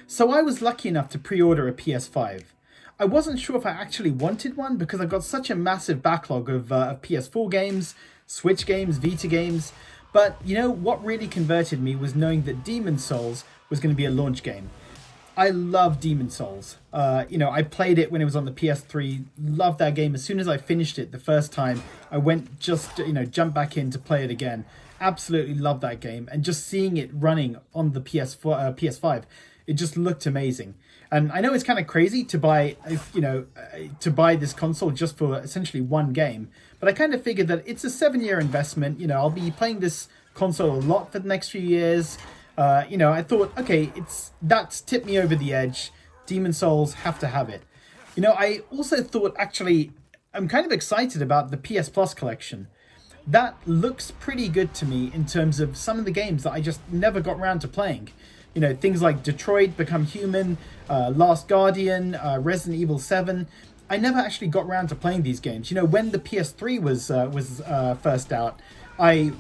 So I was lucky enough to pre-order a PS5. I wasn't sure if I actually wanted one because I've got such a massive backlog of PS4 games, Switch games, Vita games. But you know what really converted me was knowing that Demon Souls was going to be a launch game. I love Demon Souls. I played it when it was on the PS3. Loved that game. As soon as I finished it the first time, I went jump back in to play it again. Absolutely love that game, and just seeing it running on the PS5, it just looked amazing. And I know it's kind of crazy to buy this console just for essentially one game, but I kind of figured that it's a 7-year investment. I'll be playing this console a lot for the next few years. I thought, okay, that's tipped me over the edge. Demon Souls, have to have it. I also thought, actually, I'm kind of excited about the PS Plus collection. That looks pretty good to me in terms of some of the games that I just never got around to playing. Things like Detroit Become Human, Last Guardian, Resident Evil 7. I never actually got around to playing these games. When the PS3 was first out, I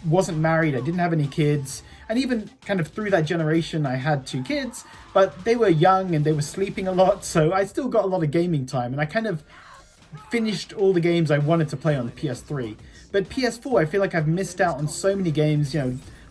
wasn't married, I didn't have any kids, and even kind of through that generation I had 2 kids, but they were young and they were sleeping a lot, so I still got a lot of gaming time, and I kind of finished all the games I wanted to play on the PS3. But PS4, I feel like I've missed out on so many games.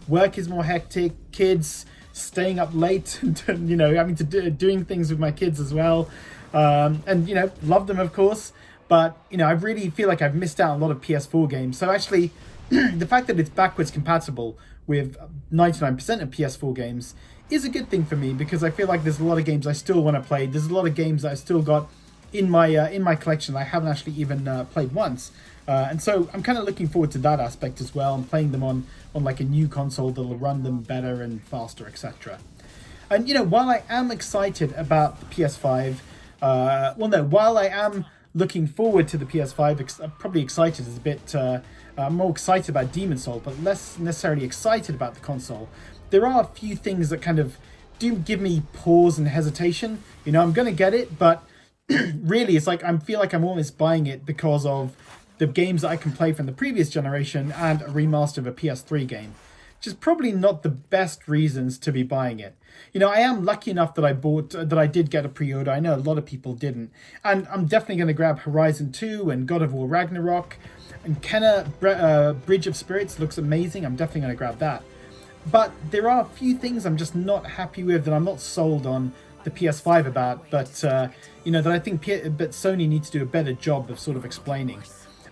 Work is more hectic, kids, staying up late, and having to doing things with my kids as well, and love them, of course, but I really feel like I've missed out on a lot of PS4 games. So actually, the fact that it's backwards compatible with 99% of PS4 games is a good thing for me, because I feel like there's a lot of games I still want to play. There's a lot of games that I still got in my collection that I haven't actually even played once, and so I'm kind of looking forward to that aspect as well, and playing them on like a new console that'll run them better and faster, etc. And while I am excited about the PS5, while I am looking forward to the PS5, probably excited is a bit. I'm more excited about Demon Souls, but less necessarily excited about the console. There are a few things that kind of do give me pause and hesitation. I'm going to get it, but really it's like I feel like I'm almost buying it because of the games that I can play from the previous generation and a remaster of a PS3 game, which is probably not the best reasons to be buying it. I am lucky enough that I did get a pre-order. I know a lot of people didn't, and I'm definitely going to grab Horizon 2 and God of War Ragnarok, and Kenna Bridge of Spirits looks amazing. I'm definitely going to grab that. But there are a few things I'm just not happy with, that I'm not sold on the PS5 about, but that I think Sony needs to do a better job of sort of explaining.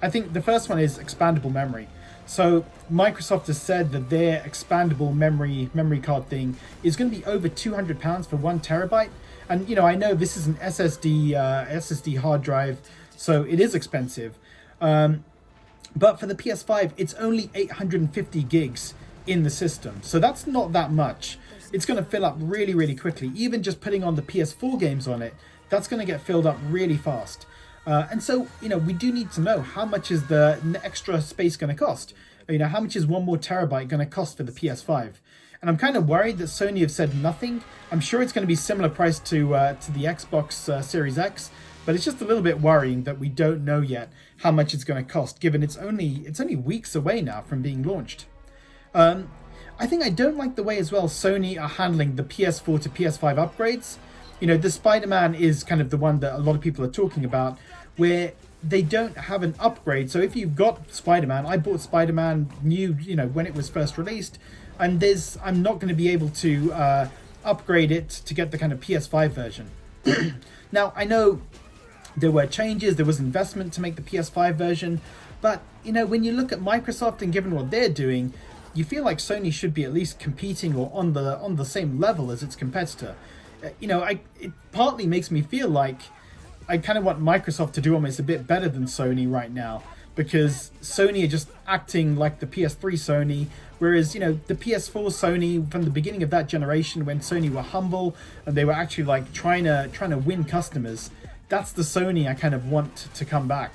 I think the first one is expandable memory. So Microsoft has said that their expandable memory card thing is going to be over £200 for 1 terabyte. And I know this is an SSD hard drive, so it is expensive. But for the PS5, it's only 850 gigs in the system, so that's not that much. It's going to fill up really, really quickly. Even just putting on the PS4 games on it, that's going to get filled up really fast. And so, we do need to know, how much is the extra space going to cost? How much is 1 more terabyte going to cost for the PS5? And I'm kind of worried that Sony have said nothing. I'm sure it's going to be similar price to the Xbox Series X, but it's just a little bit worrying that we don't know yet how much it's going to cost, given it's only weeks away now from being launched. I think I don't like the way as well Sony are handling the PS4 to PS5 upgrades. The Spider-Man is kind of the one that a lot of people are talking about, where they don't have an upgrade. So if you've got Spider-Man, I bought Spider-Man new, when it was first released, and I'm not going to be able to upgrade it to get the kind of PS5 version. Now, I know there were changes, there was investment to make the PS5 version, but when you look at Microsoft and given what they're doing, you feel like Sony should be at least competing or on the same level as its competitor. It partly makes me feel like I kind of want Microsoft to do almost a bit better than Sony right now, because Sony are just acting like the PS3 Sony, whereas the PS4 Sony from the beginning of that generation, when Sony were humble and they were actually like trying to win customers, that's the Sony I kind of want to come back.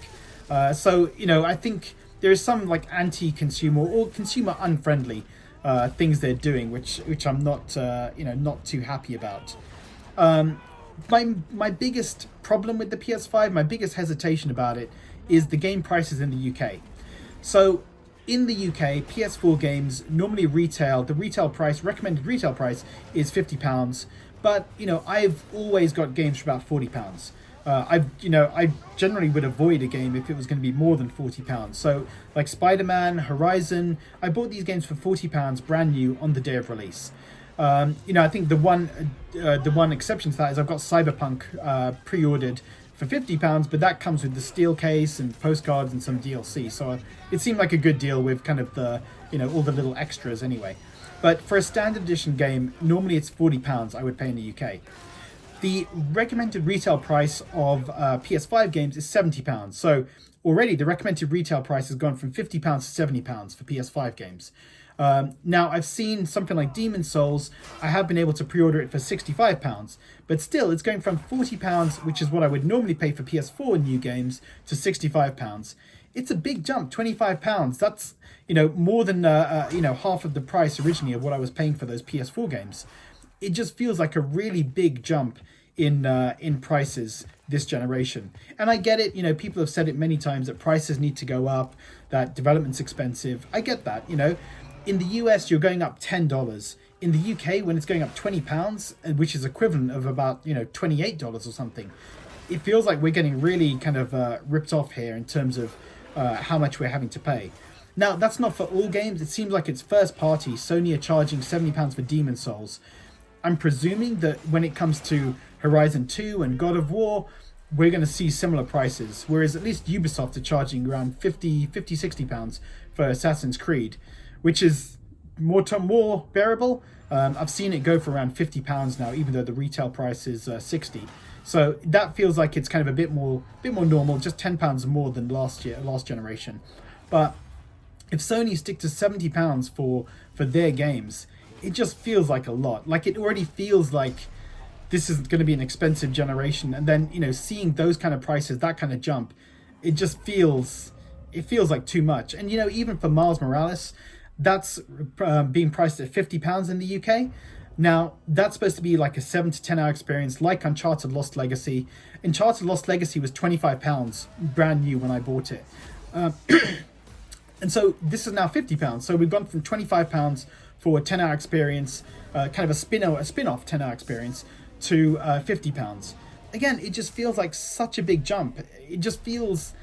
So I think there is some like anti-consumer or consumer unfriendly things they're doing, which I'm not not too happy about. My biggest problem with the PS5, my biggest hesitation about it, is the game prices in the UK. So in the UK, PS4 games normally recommended retail price is £50, But I've always got games for about £40. I generally would avoid a game if it was going to be more than £40. So like Spider-Man, Horizon, I bought these games for £40 brand new on the day of release. I think the one exception to that is I've got Cyberpunk pre-ordered for £50, but that comes with the steel case and postcards and some DLC. So it seemed like a good deal with kind of the all the little extras anyway. But for a standard edition game, normally it's £40 I would pay in the UK. The recommended retail price of PS5 games is £70. So already the recommended retail price has gone from £50 to £70 for PS5 games. Now, I've seen something like Demon's Souls. I have been able to pre-order it for £65. But still, it's going from £40, which is what I would normally pay for PS4 new games, to £65. It's a big jump, £25. That's, more than, half of the price originally of what I was paying for those PS4 games. It just feels like a really big jump in prices this generation. And I get it, people have said it many times that prices need to go up, that development's expensive. I get that, In the US, you're going up $10. In the UK, when it's going up £20, which is equivalent of about, $28 or something, it feels like we're getting really kind of ripped off here in terms of how much we're having to pay. Now, that's not for all games. It seems like it's first party. Sony are charging £70 for Demon's Souls. I'm presuming that when it comes to Horizon 2 and God of War, we're going to see similar prices. Whereas at least Ubisoft are charging around £60 for Assassin's Creed, which is more bearable. I've seen it go for around £50 now, even though the retail price is 60. So that feels like it's kind of a bit more normal, just £10 more than last generation. But if Sony stick to £70 for their games, it just feels like a lot. Like, it already feels like this is going to be an expensive generation, and then seeing those kind of prices, that kind of jump, it just feels like too much. And even for Miles Morales, that's being priced at £50 in the UK. Now, that's supposed to be like a 7 to 10 hour experience, like Uncharted Lost Legacy. Uncharted Lost Legacy was £25 brand new when I bought it. And so this is now £50. So we've gone from £25 for a 10-hour experience, kind of a spin-off 10-hour experience, to £50. Again, it just feels like such a big jump. It just feels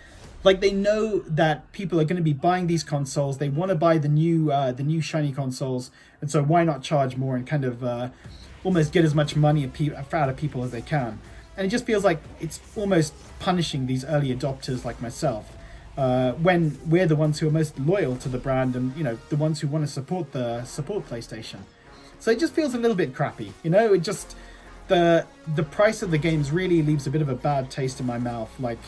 like they know that people are going to be buying these consoles. They want to buy the new shiny consoles, and so why not charge more and kind of almost get as much money out of people as they can. And it just feels like it's almost punishing these early adopters like myself, when we're the ones who are most loyal to the brand and the ones who want to support PlayStation. So it just feels a little bit crappy. It just the price of the games really leaves a bit of a bad taste in my mouth. Like,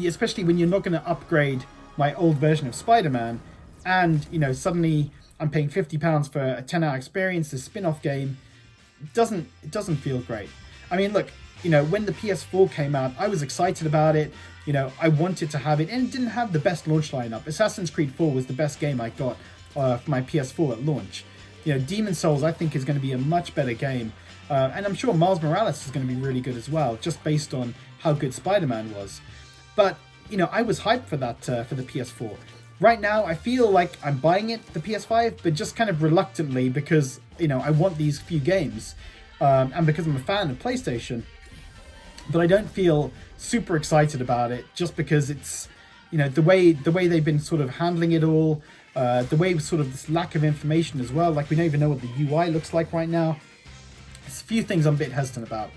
especially when you're not going to upgrade my old version of Spider-Man, and suddenly I'm paying £50 for a 10-hour experience, this spin-off game. It doesn't feel great. I mean, look, when the PS4 came out, I was excited about it. I wanted to have it, and it didn't have the best launch lineup. Assassin's Creed 4 was the best game I got for my PS4 at launch. Demon's Souls, I think, is going to be a much better game. And I'm sure Miles Morales is going to be really good as well, just based on how good Spider-Man was. But, I was hyped for that, for the PS4. Right now, I feel like I'm buying it, the PS5, but just kind of reluctantly because, I want these few games. And because I'm a fan of PlayStation. But I don't feel super excited about it just because it's, the way they've been sort of handling it all, the way sort of this lack of information as well. Like, we don't even know what the UI looks like right now. There's a few things I'm a bit hesitant about.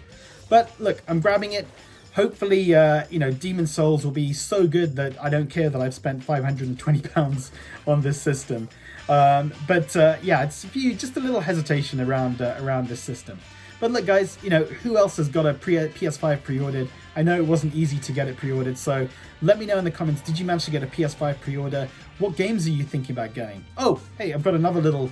But look, I'm grabbing it. Hopefully, Demon's Souls will be so good that I don't care that I've spent £520 on this system. Yeah, it's just a little hesitation around this system. But look, guys, who else has got a PS5 pre-ordered? I know it wasn't easy to get it pre-ordered, so let me know in the comments, did you manage to get a PS5 pre-order? What games are you thinking about getting? Oh, hey, I've got another little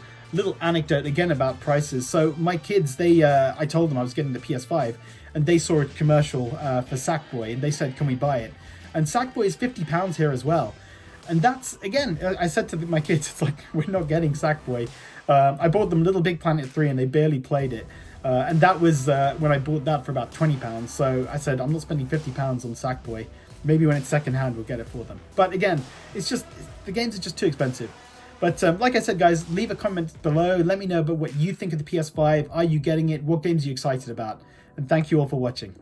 anecdote again about prices. So my kids, I told them I was getting the PS5, and they saw a commercial for Sackboy, and they said, can we buy it? And Sackboy is £50 here as well. And that's, again, I said to my kids, it's like, we're not getting Sackboy. I bought them Little Big Planet 3, and they barely played it. And that was when I bought that for about £20. So I said, I'm not spending £50 on Sackboy. Maybe when it's secondhand, we'll get it for them. But again, it's just, the games are just too expensive. But like I said, guys, leave a comment below. Let me know about what you think of the PS5. Are you getting it? What games are you excited about? And thank you all for watching.